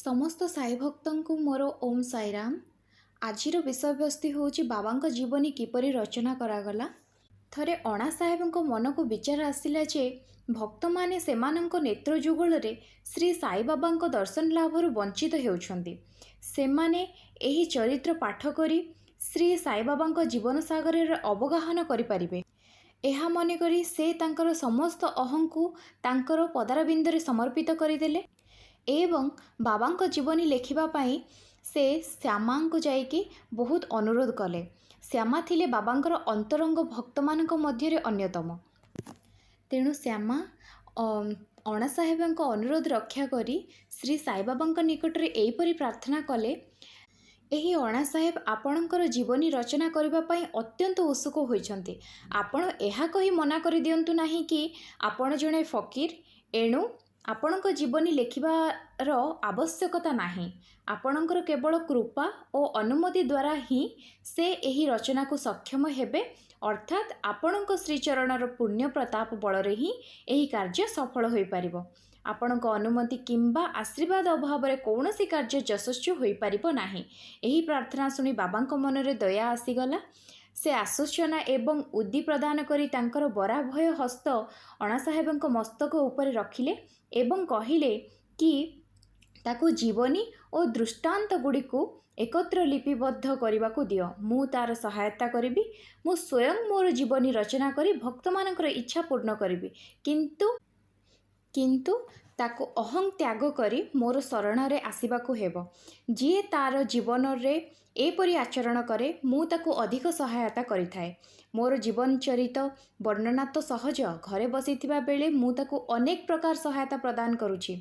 समस्त साई भक्तों को मोर ओम साईराम। आजिर विषयवस्तु हूँ बाबा जीवनी किपरि रचना करागला। थरे अणा साहेब मन को विचार आसिला जे भक्त माने सेमानंक नेत्र जुगल रे श्री साई बाबा दर्शन लाभर वंचित होउछंती। सेमाने एही चरित्र पाठ करी श्री साई बाबा जीवन सागर रे अवगाहन करि परिबे। एहा मने करी से तांकर समस्त अहं को तांकर पदारबिंदरे समर्पित करदेले एवं बाबा जीवनी लेखिबा पाई से श्यामा को जाइकी बहुत अनुरोध कले। श्यामा थिले बाबांकर अंतरंग भक्त मानक मध्य अन्यतम। तेणु श्यामा अणा साहेब अनुरोध रक्षा करी श्री साई बाबा निकटरे एहीपरि प्रार्थना कले। एही अणा साहेब आपणकर जीवनी रचना करबा पाई अत्यंत उत्सुक होइछंती। आपण एहा कही मना करि दियंतु नाही कि आपण जणे फकीर एणु आपणक जीवनी लेखिबार आवश्यकता नाही। आपणकर केवल कृपा और अनुमति द्वारा ही से एही रचना को सक्षम हेबे, अर्थात आपणक श्रीचरणर पुण्य प्रताप बलरे ही एही कार्य सफल होई परिबो। आपणक अनुमति किंबा आशीर्वाद अभाव रे कौनसी कार्य यशस्वी होई परिबो नाही। एही प्रार्थना सुनी बाबांक मनरे दया आसीगला। से आश्वासना एवं उद्दी प्रदान करी तांकर बराभय हस्त अणा साहेबंक मस्तक उपरे रखिले एवं कहिले कि ताकू जीवनी और दृष्टांत गुड़ी को एकत्र लिपिबद्ध करने को दियो। मु तार सहायता करी। मु स्वयं मोर जीवनी रचना करी भक्त मानकर इच्छा पूर्ण करी। किंतु ताकू अहं त्याग करी मोर शरण रे आसीबा को हेबो। जी तार जीवन रे एपरी आचरण करे मु ताकू अधिक सहायता करि थाए। मोर जीवन चरित वर्णना तो सहज, घरे बसिथिबा बेले मु ताकू अनेक प्रकार सहायता प्रदान करुछि।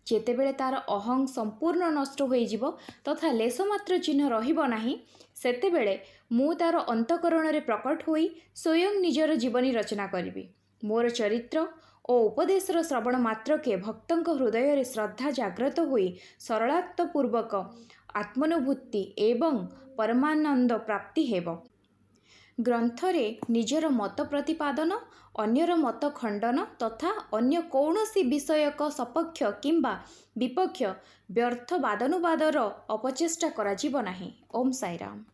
जेतेबेले तार अहं संपूर्ण नष्ट होई जिवो तथा लेशमात्र चिन्ह रहिबो नाही, सेतेबेले मु तार अंतकरण रे प्रकट होई स्वयं निजर जीवनी रचना करिबी। मोर चरित्र और उपदेशर श्रवण मात्र के भक्तंक हृदय रे श्रद्धा जागृत होई सरलतापूर्वक आत्मानुभूति एवं परमानंद प्राप्ति हेबो। ग्रंथरे निजर मत प्रतिपादन, अन्यर मत खंडन तथा अन्य कौनसी विषयक सपक्ष किंबा विपक्ष व्यर्थ वादनुवादर अपचेष्टा करा जीव नाही। ओम साईराम।